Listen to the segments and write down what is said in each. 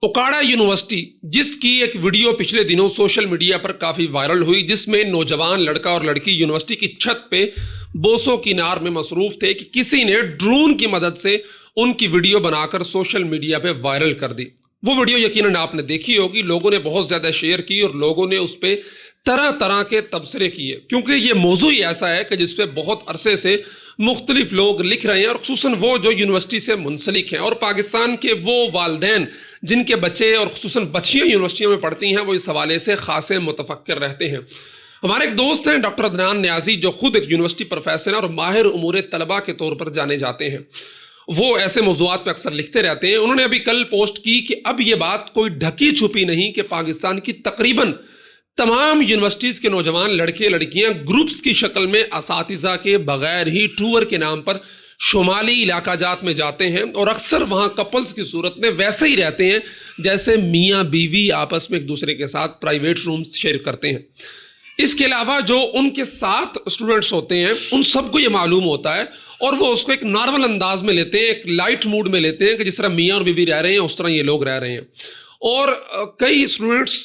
Okara university, जिसकी एक video पिछले दिनों सोशल मीडिया पर काफी वायरल हुई, जिसमें नौजवान लड़का और लड़की यूनिवर्सिटी की छत पे बोसो किनार में मसरूफ थे कि किसी ने ड्रोन की मदद से उनकी वीडियो बनाकर सोशल मीडिया पे वायरल कर दी। वो वीडियो यकीनन आपने देखी होगी, लोगों ने बहुत ज्यादा शेयर की और लोगों ने उस पर तरह तरह के तबसरे किए, क्योंकि ये मौजू ही ऐसा है कि जिसपे बहुत अरसे से मुख्तलिफ लोग लिख रहे हैं, और खुसूसन वो जो यूनिवर्सिटी से मुंसलिक हैं और पाकिस्तान के वो वालदैन जिनके बच्चे और खुसूसन बच्चियां यूनिवर्सिटियों में पढ़ती हैं, वो इस हवाले से खासे मुतफक्किर रहते हैं। हमारे एक दोस्त हैं डॉक्टर अदनान न्याजी, जो खुद एक यूनिवर्सिटी प्रोफेसर हैं और माहिर उमूर तलबा के तौर पर जाने जाते हैं। वो ऐसे मौज़ूआत पे अक्सर लिखते रहते हैं। उन्होंने अभी कल पोस्ट की कि अब ये बात कोई ढकी छुपी नहीं कि पाकिस्तान की तकरीबन तमाम यूनिवर्सिटीज़ के नौजवान लड़के लड़कियां ग्रुप्स की शक्ल में असातिज़ा के बगैर ही टूर के नाम पर शुमाली इलाका जात में जाते हैं, और अक्सर वहाँ कपल्स की सूरत में वैसे ही रहते हैं जैसे मियाँ बीवी आपस में एक दूसरे के साथ प्राइवेट रूम्स शेयर करते हैं। इसके अलावा जो उनके साथ स्टूडेंट्स होते हैं उन सबको ये मालूम होता है, और वो उसको एक नॉर्मल अंदाज में लेते हैं, एक लाइट मूड में लेते हैं कि जिस तरह मियाँ और बीवी रह रहे हैं उस तरह ये लोग रह रहे हैं। और कई स्टूडेंट्स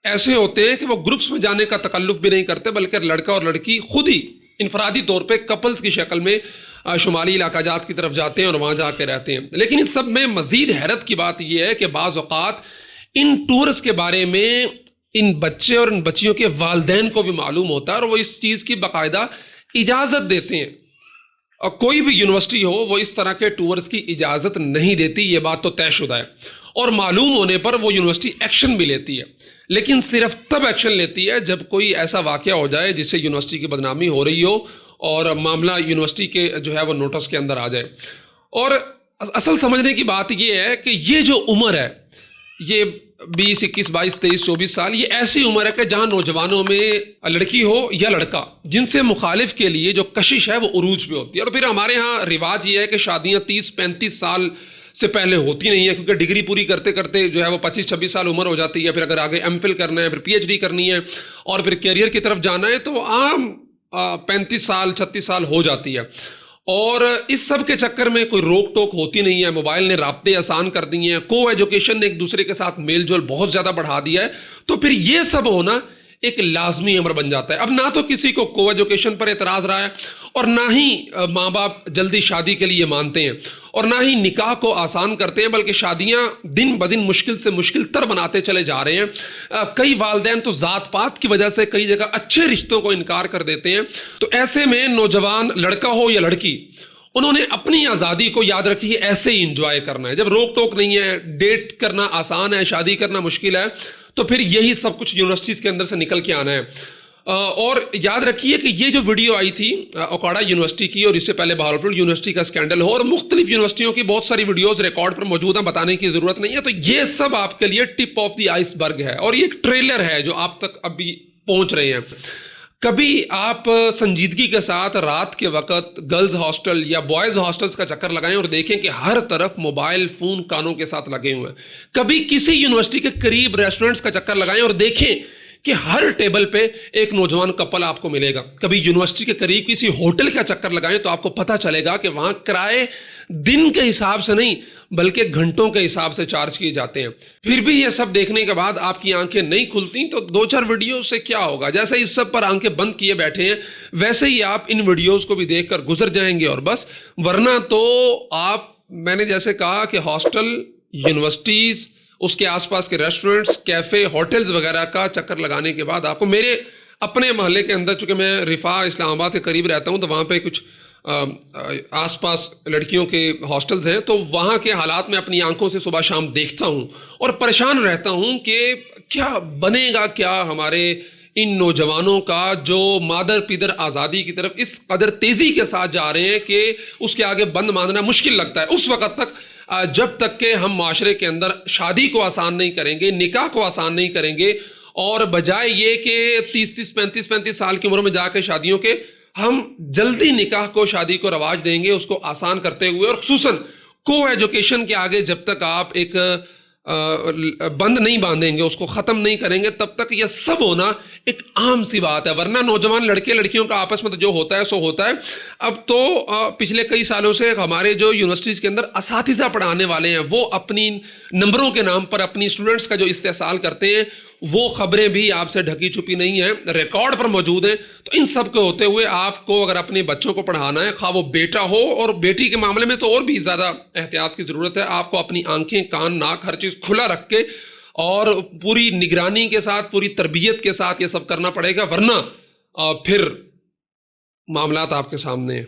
ऐसे होते हैं कि वो ग्रुप्स में जाने का तकल्लुफ भी नहीं करते, बल्कि लड़का और लड़की खुद ही इनफरादी तौर पे कपल्स की शक्ल में शुमाली इलाका जात की तरफ जाते हैं और वहाँ जाके रहते हैं। लेकिन इस सब में मज़ीद हैरत की बात यह है कि बाज़ औक़ात इन टूर्स के बारे में इन बच्चे और इन बच्चियों के वालदैन को भी मालूम होता है, और वो इस चीज़ की बाकायदा इजाज़त देते हैं। और कोई भी यूनिवर्सिटी हो वो इस तरह के टूर्स की इजाज़त नहीं देती, ये बात तो तयशुदा है, और मालूम होने पर वो यूनिवर्सिटी एक्शन भी लेती है, लेकिन सिर्फ तब एक्शन लेती है जब कोई ऐसा वाक़या हो जाए जिससे यूनिवर्सिटी की बदनामी हो रही हो और मामला यूनिवर्सिटी के जो है वो नोटिस के अंदर आ जाए। और असल समझने की बात ये है कि ये जो उम्र है, ये 20, 21, 22, 23, 24 साल, ये ऐसी उम्र है कि जहाँ नौजवानों में लड़की हो या लड़का जिनसे मुखालिफ के लिए जो कशिश है वो उरूज पे होती है। और फिर हमारे यहाँ रिवाज ये है कि शादियाँ 30-35 साल से पहले होती नहीं है, क्योंकि डिग्री पूरी करते करते जो है वो 25-26 साल उम्र हो जाती है। फिर अगर आगे एमफिल करना है, फिर पीएचडी करनी है और फिर कैरियर की तरफ जाना है तो आम 35 साल 36 साल हो जाती है। और इस सब के चक्कर में कोई रोक टोक होती नहीं है। मोबाइल ने राब्ते आसान कर दिए हैं, को एजुकेशन ने एक दूसरे के साथ मेल जोल बहुत ज़्यादा बढ़ा दिया है, तो फिर ये सब होना एक लाजमी अमर बन जाता है। अब ना तो किसी को को एजुकेशन पर एतराज़ रहा है, और ना ही माँ बाप जल्दी शादी के लिए मानते हैं, और ना ही निकाह को आसान करते हैं, बल्कि शादियाँ दिन ब दिन मुश्किल से मुश्किल तर बनाते चले जा रहे हैं। कई वालदैन तो ज़ात पात की वजह से कई जगह अच्छे रिश्तों को इनकार कर देते हैं। तो ऐसे में नौजवान लड़का हो या लड़की, उन्होंने अपनी आज़ादी को याद रखी है, ऐसे ही इंजॉय करना है। जब रोक टोक नहीं है, डेट करना आसान है, शादी करना मुश्किल है, तो फिर यही सब कुछ यूनिवर्सिटीज़ के अंदर से निकल के आना है। और याद रखिए कि ये जो वीडियो आई थी ओकाड़ा यूनिवर्सिटी की, और इससे पहले बहावलपुर यूनिवर्सिटी का स्कैंडल हो, और मुख्तलिफ यूनिवर्सिटियों की बहुत सारी वीडियोस रिकॉर्ड पर मौजूद हैं, बताने की ज़रूरत नहीं है। तो ये सब आपके लिए टिप ऑफ द आइसबर्ग है, और ये एक ट्रेलर है जो आप तक अभी पहुंच रहे हैं। कभी आप संजीदगी के साथ रात के वक्त गर्ल्स हॉस्टल या बॉयज़ हॉस्टल्स का चक्कर लगाएं और देखें कि हर तरफ मोबाइल फ़ोन कानों के साथ लगे हुए हैं। कभी किसी यूनिवर्सिटी के करीब रेस्टोरेंट्स का चक्कर लगाएं और देखें कि हर टेबल पे एक नौजवान कपल आपको मिलेगा। कभी यूनिवर्सिटी के करीब किसी होटल का चक्कर लगाएं तो आपको पता चलेगा कि वहाँ किराए दिन के हिसाब से नहीं बल्कि घंटों के हिसाब से चार्ज किए जाते हैं। फिर भी ये सब देखने के बाद आपकी आंखें नहीं खुलती, तो 2-4 वीडियो से क्या होगा। जैसे इस सब पर आंखें बंद किए बैठे हैं, वैसे ही आप इन वीडियोस को भी देखकर गुजर जाएंगे और बस। वरना तो आप, मैंने जैसे कहा कि हॉस्टल, यूनिवर्सिटीज़, उसके आसपास के रेस्टोरेंट्स, कैफ़े, होटल्स वगैरह का चक्कर लगाने के बाद आपको, मेरे अपने मोहल्ले के अंदर, चूँकि मैं रिफ़ा इस्लामाबाद के करीब रहता हूँ, तो वहाँ पे कुछ आसपास लड़कियों के हॉस्टल्स हैं, तो वहाँ के हालात मैं अपनी आंखों से सुबह शाम देखता हूँ और परेशान रहता हूँ कि क्या बनेगा, क्या हमारे इन नौजवानों का जो मादर पिदर आज़ादी की तरफ इस कदर तेज़ी के साथ जा रहे हैं कि उसके आगे बंद मानना मुश्किल लगता है। उस वक़्त तक जब तक के हम माशरे के अंदर शादी को आसान नहीं करेंगे, निकाह को आसान नहीं करेंगे, और बजाय ये कि 30-30, 35-35 साल की उम्र में जाकर शादियों के, हम जल्दी निकाह को, शादी को रवाज देंगे, उसको आसान करते हुए। और खुसूसन को एजुकेशन के आगे जब तक आप एक बंद नहीं बांधेंगे, उसको ख़त्म नहीं करेंगे, तब तक यह सब होना एक आम सी बात है। वरना नौजवान लड़के लड़कियों का आपस में तो जो होता है सो होता है। अब तो पिछले कई सालों से हमारे जो यूनिवर्सिटीज़ के अंदर असातिज़ा पढ़ाने वाले हैं वो अपनी नंबरों के नाम पर अपनी स्टूडेंट्स का जो इस्तेहसाल करते हैं, वो खबरें भी आपसे ढकी छुपी नहीं है, रिकॉर्ड पर मौजूद है। तो इन सब के होते हुए आपको अगर अपने बच्चों को पढ़ाना है, खा वो बेटा हो, और बेटी के मामले में तो और भी ज़्यादा एहतियात की ज़रूरत है। आपको अपनी आंखें, कान, नाक, हर चीज़ खुला रख के और पूरी निगरानी के साथ, पूरी तरबियत के साथ ये सब करना पड़ेगा, वरना फिर मामलात आपके सामने हैं।